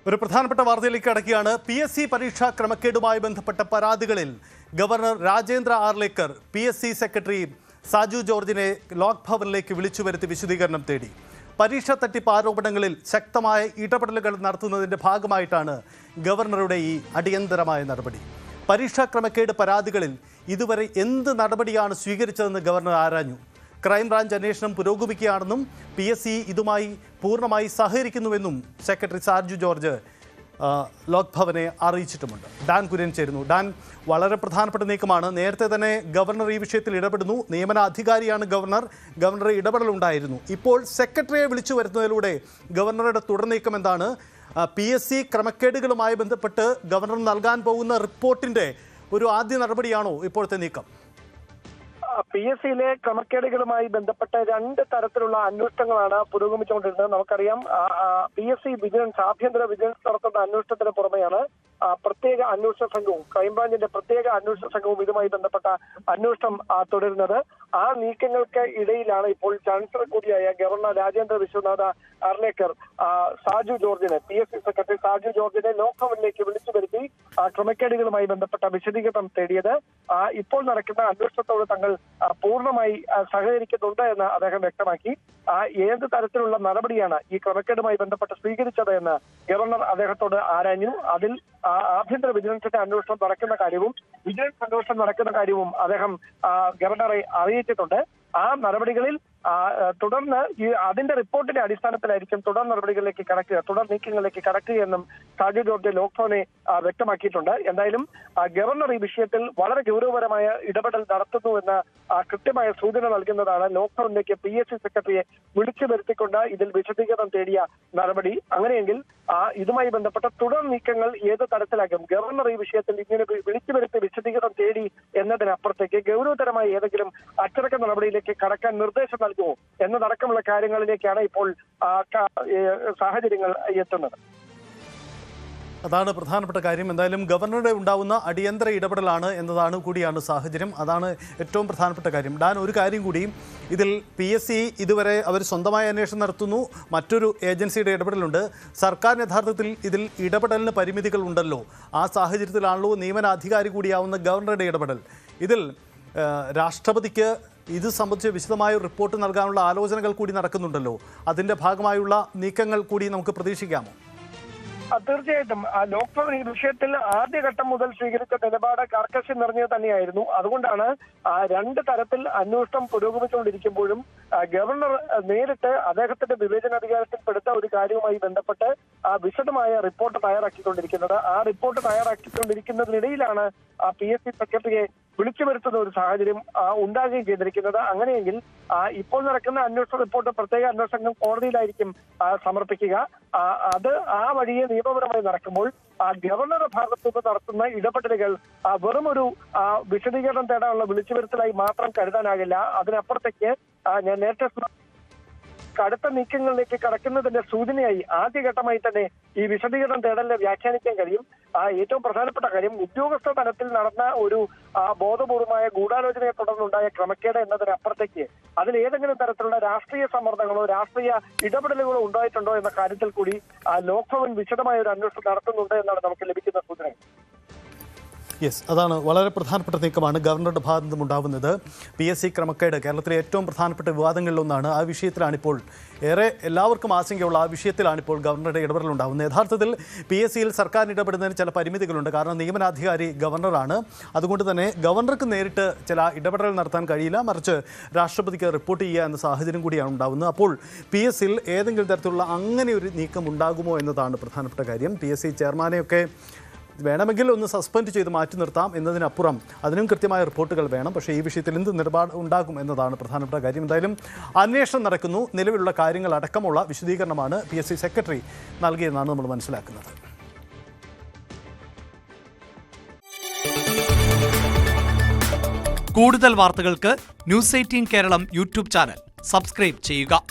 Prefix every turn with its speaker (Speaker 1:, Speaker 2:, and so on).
Speaker 1: ഒരു പ്രധാനപ്പെട്ട വാർത്തയിലേക്ക് കടക്കുകയാണ്. PSC പരീക്ഷാ ക്രമക്കേടുമായി ബന്ധപ്പെട്ട പരാതികളിൽ governor Rajendra Arlekar PSC secretary Saju ജോർജിനെ ലോക് ഭവനിലേക്ക് വിളിച്ചു വരുത്തി വിശദീകരണം തേടി. പരീക്ഷാ തട്ടിപ്പ് ആരോപണങ്ങളിൽ ശക്തമായ ഇടപെടലുകൾ നടത്തുന്നതിൻ്റെ ഭാഗമായിട്ടാണ് ഗവർണറുടെ ഈ അടിയന്തരമായ നടപടി. പരീക്ഷാ ക്രമക്കേട് പരാതികളിൽ ഇതുവരെ എന്ത് നടപടിയാണ് സ്വീകരിച്ചതെന്ന് ഗവർണർ ആരാഞ്ഞു. ക്രൈംബ്രാഞ്ച് അന്വേഷണം പുരോഗമിക്കുകയാണെന്നും PSC ഇതുമായി പൂർണ്ണമായി സഹകരിക്കുന്നുവെന്നും സെക്രട്ടറി സാജു ജോർജ് ലോക് ഭവനെ അറിയിച്ചിട്ടുമുണ്ട്. ഡാൻ കുര്യൻ ചേരുന്നു. ഡാൻ, വളരെ പ്രധാനപ്പെട്ട നീക്കമാണ്. നേരത്തെ തന്നെ ഗവർണർ ഈ വിഷയത്തിൽ ഇടപെടുന്നു. നിയമന അധികാരിയാണ് ഗവർണർ. ഗവർണറുടെ ഇടപെടലുണ്ടായിരുന്നു. ഇപ്പോൾ സെക്രട്ടറിയെ വിളിച്ചു വരുന്നതിലൂടെ ഗവർണറുടെ തുടർ നീക്കം എന്താണ്? PSC ക്രമക്കേടുകളുമായി ബന്ധപ്പെട്ട് ഗവർണർ നൽകാൻ പോകുന്ന റിപ്പോർട്ടിൻ്റെ ഒരു ആദ്യ നടപടിയാണോ ഇപ്പോഴത്തെ നീക്കം?
Speaker 2: PSCയിലെ ക്രമക്കേടുകളുമായി ബന്ധപ്പെട്ട രണ്ട് തരത്തിലുള്ള അന്വേഷണങ്ങളാണ് പുരോഗമിച്ചുകൊണ്ടിരുന്നത്. നമുക്കറിയാം, PSC വിജിലൻസ്, ആഭ്യന്തര വിജിലൻസ് നടത്തുന്ന അന്വേഷണത്തിന് പുറമെയാണ് പ്രത്യേക അന്വേഷണ സംഘവും, ക്രൈംബ്രാഞ്ചിന്റെ പ്രത്യേക അന്വേഷണ സംഘവും ഇതുമായി ബന്ധപ്പെട്ട അന്വേഷണം തുടരുന്നത്. ആ നീക്കങ്ങൾക്ക് ഇടയിലാണ് ഇപ്പോൾ ചാൻസലർ കൂടിയായ ഗവർണർ രാജേന്ദ്ര വിശ്വനാഥ് ആർലേക്കർ സാജു ജോർജിനെ, PSC സെക്രട്ടറി സാജു ജോർജിനെ ലോക് ഭവനിലേക്ക് വിളിച്ചു വരുത്തി ക്രമക്കേടുകളുമായി ബന്ധപ്പെട്ട വിശദീകരണം തേടിയത്. ഇപ്പോൾ നടക്കുന്ന അന്വേഷണത്തോട് തങ്ങൾ പൂർണ്ണമായി സഹകരിക്കുന്നുണ്ട് എന്ന് അദ്ദേഹം വ്യക്തമാക്കി. ഏത് തരത്തിലുള്ള നടപടിയാണ് ഈ ക്രമക്കേടുമായി ബന്ധപ്പെട്ട് സ്വീകരിച്ചത് എന്ന് ഗവർണർ അദ്ദേഹത്തോട് ആരാഞ്ഞു. അതിൽ ആഭ്യന്തര വിജിലൻസിന്റെ അന്വേഷണം നടക്കുന്ന കാര്യവും വിജിലൻസ് അന്വേഷണം നടക്കുന്ന കാര്യവും അദ്ദേഹം ഗവർണറെ അറിയിച്ചിട്ടുണ്ട്. ആ നടപടികളിൽ തുടർന്ന് അതിന്റെ റിപ്പോർട്ടിന്റെ അടിസ്ഥാനത്തിലായിരിക്കും തുടർ നടപടികളിലേക്ക് കടക്കുക, തുടർ നീക്കങ്ങളിലേക്ക് കടക്കുകയെന്നും സാജു ജോർജ് ലോക് ഭവനെ വ്യക്തമാക്കിയിട്ടുണ്ട്. എന്തായാലും ഗവർണർ ഈ വിഷയത്തിൽ വളരെ ഗൗരവപരമായ ഇടപെടൽ നടത്തുന്നുവെന്ന് കൃത്യമായ സൂചന നൽകുന്നതാണ് ലോക് ഭവനിലേക്ക് PSC സെക്രട്ടറിയെ വിളിച്ചു വരുത്തിക്കൊണ്ട് ഇതിൽ വിശദീകരണം തേടിയ നടപടി. അങ്ങനെയെങ്കിൽ ഇതുമായി ബന്ധപ്പെട്ട തുടർ നീക്കങ്ങൾ ഏത് തരത്തിലാകും? ഗവർണർ ഈ വിഷയത്തിൽ ഇങ്ങനെ വിളിച്ചു വരുത്തി വിശദീകരണം തേടി എന്നതിനപ്പുറത്തേക്ക് ഗൗരവതരമായ ഏതെങ്കിലും അച്ചടക്ക നടപടിയിലേക്ക് കടക്കാൻ നിർദ്ദേശം നൽകുമോ എന്നതടക്കമുള്ള കാര്യങ്ങളിലേക്കാണ് ഇപ്പോൾ സാഹചര്യങ്ങൾ എത്തുന്നത്.
Speaker 1: അതാണ് പ്രധാനപ്പെട്ട കാര്യം. എന്തായാലും ഗവർണറുടെ ഉണ്ടാവുന്ന അടിയന്തര ഇടപെടലാണ് എന്നതാണ് കൂടിയാണ് സാഹചര്യം. അതാണ് ഏറ്റവും പ്രധാനപ്പെട്ട കാര്യം. ഡാൻ, ഒരു കാര്യം കൂടി, ഇതിൽ PSC ഇതുവരെ അവർ സ്വന്തമായ അന്വേഷണം നടത്തുന്നു, മറ്റൊരു ഏജൻസിയുടെ ഇടപെടലുണ്ട്. സർക്കാരിന് യഥാർത്ഥത്തിൽ ഇതിൽ ഇടപെടലിന് പരിമിതികൾ ഉണ്ടല്ലോ. ആ സാഹചര്യത്തിലാണല്ലോ നിയമനാധികാരി കൂടിയാവുന്ന ഗവർണറുടെ ഇടപെടൽ. ഇതിൽ രാഷ്ട്രപതിക്ക് ഇത് സംബന്ധിച്ച് വിശദമായ റിപ്പോർട്ട് നൽകാനുള്ള ആലോചനകൾ കൂടി നടക്കുന്നുണ്ടല്ലോ. അതിൻ്റെ ഭാഗമായുള്ള നീക്കങ്ങൾ കൂടി നമുക്ക് പ്രതീക്ഷിക്കാമോ?
Speaker 2: തീർച്ചയായിട്ടും ലോക് ഭവൻ ഈ വിഷയത്തിൽ ആദ്യഘട്ടം മുതൽ സ്വീകരിച്ച നിലപാട് കർക്കശം നിറഞ്ഞത് തന്നെയായിരുന്നു. അതുകൊണ്ടാണ് രണ്ട് തരത്തിൽ അന്വേഷണം പുരോഗമിച്ചുകൊണ്ടിരിക്കുമ്പോഴും ഗവർണർ നേരിട്ട് അദ്ദേഹത്തിന്റെ വിവേചനാധികാരത്തിൽപ്പെടുത്ത ഒരു കാര്യവുമായി ബന്ധപ്പെട്ട് വിശദമായ റിപ്പോർട്ട് തയ്യാറാക്കിക്കൊണ്ടിരിക്കുന്നത്. ആ റിപ്പോർട്ട് തയ്യാറാക്കിക്കൊണ്ടിരിക്കുന്നതിനിടയിലാണ് PSC സെക്രട്ടറിയെ വിളിച്ചു വരുത്തുന്ന ഒരു സാഹചര്യം ഉണ്ടാകുകയും ചെയ്തിരിക്കുന്നത്. അങ്ങനെയെങ്കിൽ ഇപ്പോൾ നടക്കുന്ന അന്വേഷണ റിപ്പോർട്ട് പ്രത്യേക അന്വേഷണ സംഘം കോടതിയിലായിരിക്കും സമർപ്പിക്കുക. അത് ആ വഴിയെ നിയമപരമായി നടക്കുമ്പോൾ ഗവർണറുടെ ഭാഗത്തുനിന്ന് നടത്തുന്ന ഇടപെടലുകൾ വെറും ഒരു വിശദീകരണം തേടാനുള്ള വിളിച്ചു വരുത്തലായി മാത്രം കരുതാനാകില്ല. അതിനപ്പുറത്തേക്ക് ഞാൻ നേരത്തെ അടുത്ത നീക്കങ്ങളിലേക്ക് കടക്കുന്നതിന്റെ സൂചനയായി ആദ്യഘട്ടമായി തന്നെ ഈ വിശദീകരണം തേടലിനെ വ്യാഖ്യാനിക്കാൻ കഴിയും. ഏറ്റവും പ്രധാനപ്പെട്ട കാര്യം, ഉദ്യോഗസ്ഥ തലത്തിൽ നടന്ന ഒരു ബോധപൂർവമായ ഗൂഢാലോചനയെ തുടർന്നുണ്ടായ ക്രമക്കേട് എന്നതിനപ്പുറത്തേക്ക് അതിൽ ഏതെങ്കിലും തരത്തിലുള്ള രാഷ്ട്രീയ സമ്മർദ്ദങ്ങളോ രാഷ്ട്രീയ ഇടപെടലുകളോ ഉണ്ടായിട്ടുണ്ടോ എന്ന കാര്യത്തിൽ കൂടി ലോക് ഭവൻ വിശദമായ ഒരു അന്വേഷണം നടത്തുന്നുണ്ട് എന്നാണ് നമുക്ക് ലഭിക്കുന്ന സൂചന.
Speaker 1: യെസ്, അതാണ് വളരെ പ്രധാനപ്പെട്ട നീക്കമാണ് ഗവർണറുടെ ഭാഗത്തു നിന്നും ഉണ്ടാകുന്നത്. PSC ക്രമക്കേട് കേരളത്തിലെ ഏറ്റവും പ്രധാനപ്പെട്ട വിവാദങ്ങളിലൊന്നാണ്. ആ വിഷയത്തിലാണിപ്പോൾ എല്ലാവർക്കും ആശങ്കയുള്ള ആ വിഷയത്തിലാണിപ്പോൾ ഗവർണറുടെ ഇടപെടലുണ്ടാകുന്നത്. യഥാർത്ഥത്തിൽ PSCയിൽ സർക്കാർ ഇടപെടുന്നതിന് ചില പരിമിതികളുണ്ട്. കാരണം നിയമനാധികാരി ഗവർണറാണ്. അതുകൊണ്ട് തന്നെ ഗവർണർക്ക് നേരിട്ട് ചില ഇടപെടൽ നടത്താൻ കഴിയില്ല, മറിച്ച് രാഷ്ട്രപതിക്ക് റിപ്പോർട്ട് ചെയ്യുക എന്ന സാഹചര്യം കൂടിയാണ് ഉണ്ടാകുന്നത്. അപ്പോൾ PSCയിൽ ഏതെങ്കിലും തരത്തിലുള്ള അങ്ങനെ ഒരു നീക്കം ഉണ്ടാകുമോ എന്നതാണ് പ്രധാനപ്പെട്ട കാര്യം. PSC ചെയർമാനെയൊക്കെ വേണമെങ്കിൽ ഒന്ന് സസ്പെൻഡ് ചെയ്ത് മാറ്റി നിർത്താം എന്നതിനപ്പുറം അതിനും കൃത്യമായ റിപ്പോർട്ടുകൾ വേണം. പക്ഷേ ഈ വിഷയത്തിൽ എന്ത് നിലപാട് ഉണ്ടാകും എന്നതാണ് പ്രധാനപ്പെട്ട കാര്യം. എന്തായാലും അന്വേഷണം നടക്കുന്നു. നിലവിലുള്ള കാര്യങ്ങൾ അടക്കമുള്ള വിശദീകരണമാണ് PSC സെക്രട്ടറി നൽകിയെന്നാണ് നമ്മൾ മനസ്സിലാക്കുന്നത്.
Speaker 3: കൂടുതൽ വാർത്തകൾക്ക് News 18 Keralam YouTube channel subscribe ചെയ്യുക.